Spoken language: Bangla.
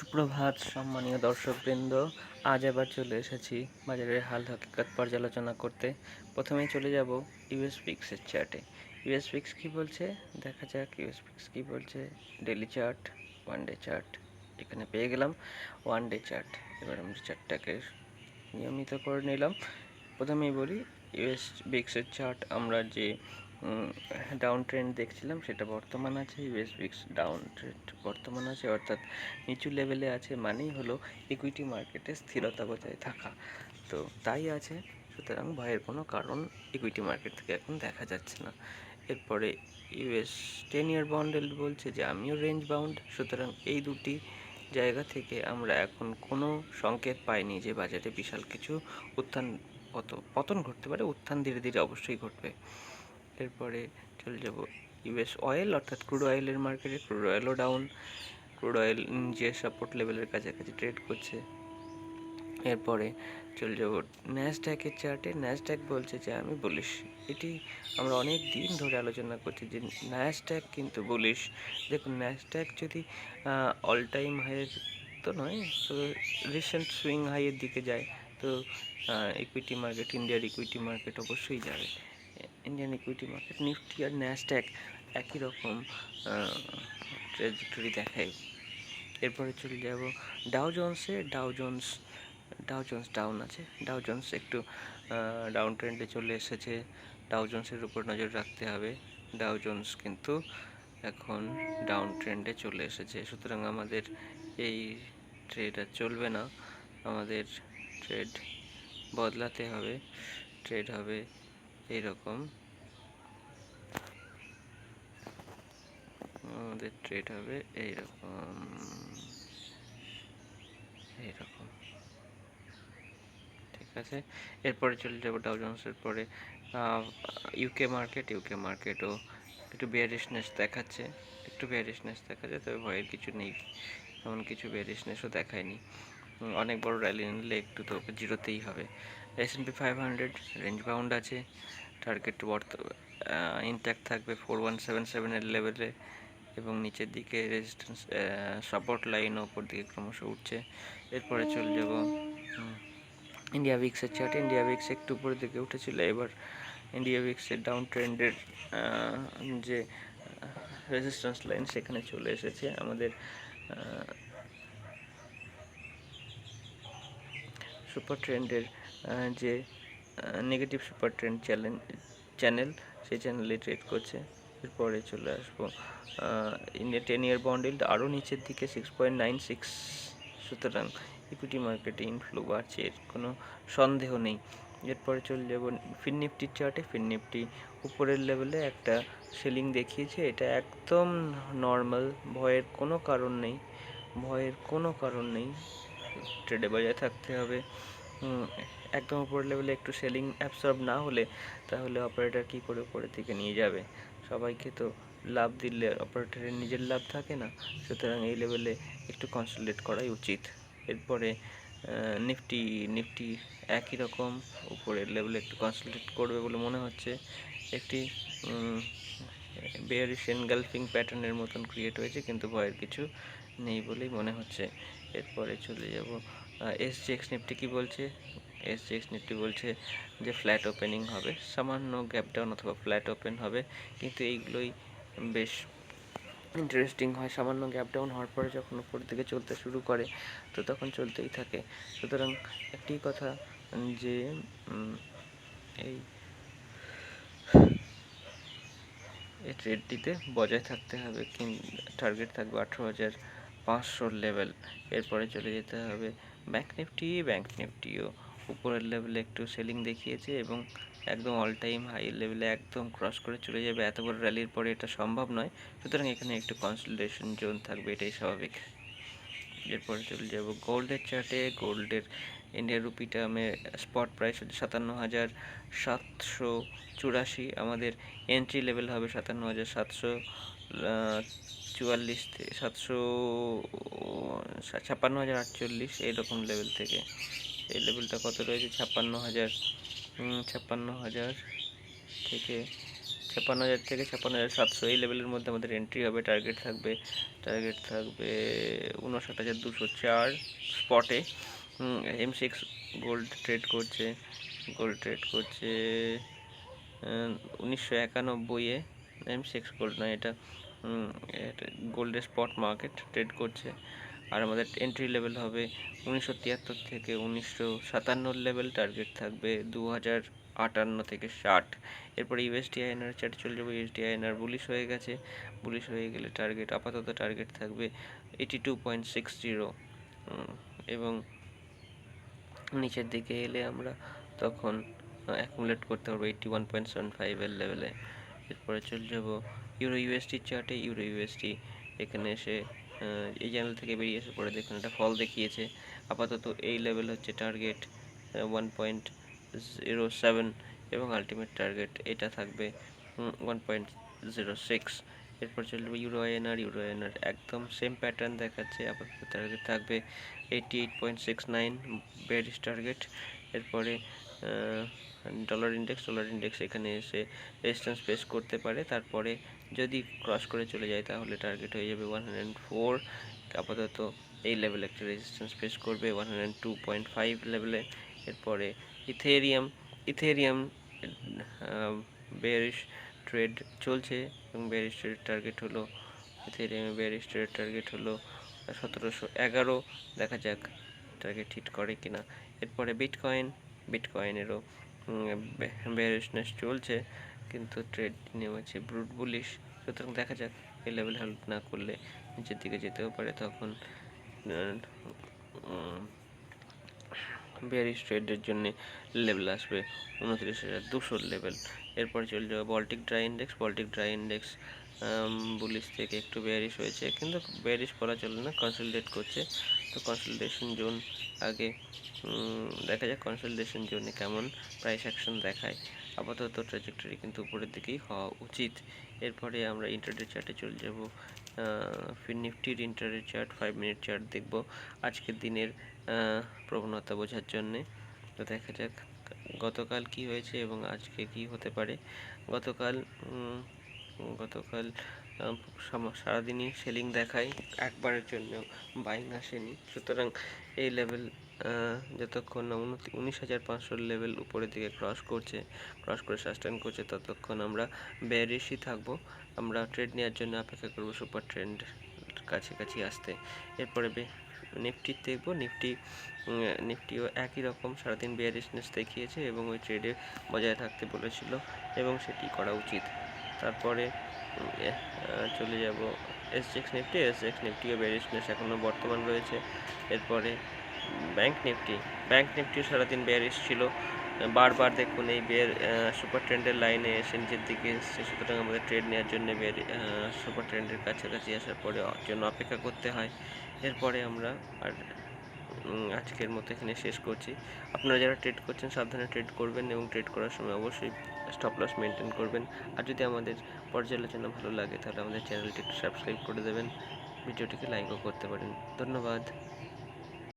সুপ্রভাত সম্মানীয় দর্শকবৃন্দ। আজ আবার চলে এসেছি বাজারের হাল হকিকত পর্যালোচনা করতে। প্রথমেই চলে যাব ইউএস পিক্সের চার্টে। ইউএস পিক্স কী বলছে দেখা যাক। ইউএস পিক্স কী বলছে, daily chart, one day chart এখানে পেয়ে গেলাম। ওয়ান ডে চার্ট, এবার আমরা চার্টটাকে নিয়মিত করে নিলাম। প্রথমেই বলি ইউএস বিক্সের চার্ট, আমরা যে ডাউন ট্রেন্ড দেখছিলাম সেটা বর্তমান আছে। ইউএস বিক্স ডাউন ট্রেন্ড বর্তমান আছে, অর্থাৎ নিচু লেভেলে আছে, মানেই হলো ইকুইটি মার্কেটে স্থিরতা বজায় থাকা। তো তাই আছে, সুতরাং ভয়ের কোনো কারণ ইকুইটি মার্কেট থেকে এখন দেখা যাচ্ছে না। এরপরে ইউএস 10-year বন্ড বলছে যে আমিও রেঞ্জ বাউন্ড, সুতরাং এই দুটি জায়গা থেকে আমরা এখন কোনো সংকেত পাইনি যে বাজারে বিশাল কিছু উত্থান পতন ঘটতে পারে। উত্থান ধীরে ধীরে অবশ্যই ঘটবে। এরপরে চলে যাব ইউএস অয়েল, অর্থাৎ ক্রুড অয়েলের মার্কেটে। ক্রুড অয়েলও ডাউন, ক্রুড অয়েল যে সাপোর্ট লেভেলের কাছাকাছি ট্রেড করছে। এরপরে চলে যাব ন্যাসড্যাকের চার্টে। ন্যাসড্যাক বলছে যে আমি বুলিশ। এটি আমরা অনেক দিন ধরে আলোচনা করছি যে ন্যাসড্যাক কিন্তু বুলিশ। দেখুন, ন্যাসড্যাক যদি অল টাইম হাইয়ের তো নয়, তো রিসেন্ট সুইং হাইয়ের দিকে যায়, তো ইকুইটি মার্কেট, ইন্ডিয়ার ইকুইটি মার্কেট অবশ্যই যাবে। ইন্ডিয়ান ইকুইটি মার্কেট, নিফটি আর ন্যাসড্যাক একই রকম ট্রেজেক্টরি দেখায়। এরপরে চলে যাব ডাও জোন্সে। ডাও জোন্স ডাউন আছে। ডাও জোন্স একটু ডাউন ট্রেন্ডে চলে এসেছে। ডাও জোন্সের উপর নজর রাখতে হবে। ডাও জোন্স কিন্তু এখন ডাউন ট্রেন্ডে চলে এসেছে, সুতরাং আমাদের এই ট্রেড আর চলবে না। আমাদের ট্রেড বদলাতে হবে। ট্রেড হবে এইরকম, আমাদের ট্রেড হবে এইরকম। ঠিক আছে, এরপরে চলে যাবো ডাও জোন্সের পরে ইউকে মার্কেটও একটু বেয়ারিশনেস দেখাচ্ছে। তবে ভয়ের কিছু নেই, এমন কিছু বেয়ারিশনেসও দেখায়নি। অনেক বড় র্যালি নিলে একটু তো জিরোতেই হবে। S&P 500 রেঞ্জ বাউন্ড আছে। টার্গেট ইনট্যাক্ট থাকবে 4177 লেভেলে, এবং নিচের দিকে রেজিস্ট্যান্স সাপোর্ট লাইন ওপর দিকে ক্রমশ উঠছে। এরপরে চলে যাব ইন্ডিয়া উইক্সের চার্ট। ইন্ডিয়া উইক্স একটু উপরের দিকে উঠেছিল, এবার ইন্ডিয়া উইক্সের ডাউন ট্রেন্ডের যে রেজিস্ট্যান্স লাইন সেখানে চলে এসেছে। আমাদের সুপার ট্রেন্ডের যে নেগেটিভ সুপার ট্রেন্ড চ্যানেল, সেই চ্যানেলে ট্রেড করছে। এরপরে চলে আসবো ইন্ডিয়া 10-year বন্ড ইল্ড আরও নিচের দিকে 6.96, সুতরাং ইকুইটি মার্কেটে ইনফ্লো বাড়ছে, এর কোনো সন্দেহ নেই। এরপরে চলে যাব ফিন নিফটির চার্টে। ফিন নিফটি উপরের লেভেলে একটা সেলিং দেখিয়েছে, এটা একদম নর্মাল, ভয়ের কোনো কারণ নেই। ট্রেডে বজায় থাকতে হবে। একদম উপরের লেভেলে একটু সেলিং অ্যাবসর্ব না হলে তাহলে অপারেটর কী করে উপরের দিকে নিয়ে যাবে? সবাইকে তো লাভ দিলে অপারেটরের নিজের লাভ থাকে না, সুতরাং এই লেভেলে একটু কনসলিডেট করাই উচিত। এরপরে নিফটি একই রকম উপরের লেভেলে একটু কনসলিডেট করবে বলে মনে হচ্ছে। একটি বেয়ারিশ এনগালফিং প্যাটার্নের মতন ক্রিয়েট হয়েছে, কিন্তু ভয়ের কিছু নেই বলেই মনে হচ্ছে। এরপরে চলে যাব SGX নিফটি কী বলছে। SGX নিফটি বলছে যে ফ্ল্যাট ওপেনিং হবে, সামান্য গ্যাপ ডাউন অথবা ফ্ল্যাট ওপেন হবে, কিন্তু এইগুলোই বেশ ইন্টারেস্টিং হয়। সামান্য গ্যাপ ডাউন হওয়ার পরে যখন উপরের দিকে চলতে শুরু করে তো তখন চলতেই থাকে। সুতরাং একটি কথা যে এই ট্রেডটিতে বজায় থাকতে হবে, টার্গেট থাকবে 18,500 লেভেল। এরপরে চলে যেতে হবে ব্যাংক নিফটিও উপরের লেভেলে একটু সেলিং দেখিয়েছে এবং একদম অল টাইম হাই লেভেলে একদম ক্রস করে চলে যাবে। এত বড় র্যালির পরে এটা সম্ভব নয়, সুতরাং এখানে একটু কনসলিডেশন জোন থাকবে, এটাই স্বাভাবিক। এরপরে চলে যাব গোল্ডের চার্টে। গোল্ডের ইন্ডিয়ান রুপি টার্মে স্পট প্রাইস হচ্ছে 57,784। আমাদের এন্ট্রি লেভেল হবে 57,744 থেকে 56,048 এইরকম লেভেল থেকে। এই লেভেলটা কত রয়েছে? 56,000 থেকে 56,000 থেকে 56,700 এই লেভেলের মধ্যে আমাদের এন্ট্রি হবে। টার্গেট থাকবে 59,204 স্পটে। M6 গোল্ড ট্রেড করছে 1991-এ। M6 গোল্ড নয়, এটা গোল্ডের স্পট মার্কেট ট্রেড করছে। আর আমাদের এন্ট্রি লেভেল হবে 1973 থেকে 1957 লেভেল। টার্গেট থাকবে 2058 থেকে 60। এরপরে ইউএসডি আইএনআর চার্টে চলে যাবো। ইউএসডি আইএনআর বুলিশ হয়ে গেছে। বুলিশ হয়ে গেলে আপাতত টার্গেট থাকবে 82.60 এবং নিচের দিকে এলে আমরা তখন অ্যাকুমুলেট করতে পারবো 81.75 এর লেভেলে। এরপরে চলে যাব ইউরো ইউএসডি চার্টে। ইউরো ইউএসডি এখানে এসে এই চ্যানেল থেকে বেরিয়ে এসে পরে দেখুন একটা ফল দেখিয়েছে। আপাতত এই লেভেল হচ্ছে টার্গেট 1.07 এবং আলটিমেট টার্গেট এটা থাকবে 1.06। এরপর চলে যাবে ইউরো আইএনআর। ইউরো আইএনআর একদম সেম প্যাটার্ন দেখাচ্ছে। আপাতত টার্গেট থাকবে 88.69 বেয়ারিশ টার্গেট। এরপরে ডলার ইন্ডেক্স এখানে এসে রেজিস্ট্যান্স ফেস করতে পারে। তারপরে যদি ক্রস করে চলে যায় তাহলে টার্গেট হয়ে যাবে 104। আপাতত এই লেভেলে একটা রেজিস্ট্যান্স ফেস করবে 102.5 লেভেলে। এরপরে ইথেরিয়াম বেয়ারিশ ট্রেড চলছে এবং বেয়ারিশ ট্রেড টার্গেট হলো ইথেরিয়ামে বেয়ারিশ ট্রেড টার্গেট হলো 1711। দেখা যাক টার্গেট হিট করে কিনা। এরপরে বিটকয়েনেরও বেয়ারিশনেস চলছে, কিন্তু ট্রেড নেমেছে ব্রুট বুলিশ। সুতরাং দেখা যাক এই লেভেল হেল্প না করলে নিচের দিকে যেতেও পারে, তখন বেয়ারিশ ট্রেডের জন্য লেভেল আসবে 29,200 লেভেল। এরপরে চলে যাবে বল্টিক ড্রাই ইন্ডেক্স বুলিশ থেকে একটু বেয়ারিশ হয়েছে, কিন্তু বেয়ারিশ বলা চলে না, কনসলিডেট করছে। তো কনসলিডেশন জোন আগে দেখা যাক কনসলিডেশন জোনে কেমন প্রাইস অ্যাকশন দেখায়। আপাতত ট্র্যাজেক্টরি কিন্তু উপরের দিকেই হওয়া উচিত। এরপরে আমরা ইন্টারডে চার্টে চলে যাব। নিফটির ইন্টারডে চার্ট 5 মিনিট চার্ট দেখব আজকের দিনের প্রবণতা বোঝার জন্যে। তো দেখা যাক গতকাল কি হয়েছে এবং আজকে কি হতে পারে। গতকাল সারাদিনই সেলিং দেখায়, একবারের জন্য বাইং আসেনি। সুতরাং এই লেভেল যতক্ষণ না 19,500 লেভেল উপরের দিকে ক্রস করে সাস্টেন করছে, ততক্ষণ আমরা বেয়ারিশই থাকবো। আমরা ট্রেড নেওয়ার জন্য অপেক্ষা করবো সুপার ট্রেন্ড কাছাকাছি আসতে। এরপরে নিফটি দেখব। নিফটিও একই রকম সারাদিন বেয়ারিশনেস দেখিয়েছে এবং ওই ট্রেডে বজায় থাকতে বলেছিল এবং সেটি করা উচিত। তারপরে চলে যাব এসজিএক্স নিফটিও বেয়ারিশনেস এখনও বর্তমান রয়েছে। এরপরে ব্যাংক নিফটিও সারাদিন বেয়ারিশ ছিল। বারবার দেখুন এই সুপার ট্রেন্ডের লাইনে এসে নিচের দিকে এসছে। সুতরাং আমাদের ট্রেড নেওয়ার জন্য সুপার ট্রেন্ডের কাছাকাছি আসার পরে জন্য অপেক্ষা করতে হয়। এরপরে আমরা আর আজকের মতো এখানে শেষ করছি। আপনারা যারা ট্রেড করছেন সাবধানে ট্রেড করবেন এবং ট্রেড করার সময় অবশ্যই স্টপ লস মেনটেন করবেন। আর যদি আমাদের পর্যালোচনা ভালো লাগে তাহলে আমাদের চ্যানেলটি একটু সাবস্ক্রাইব করে দেবেন, ভিডিওটিকে লাইকও করতে পারেন। ধন্যবাদ।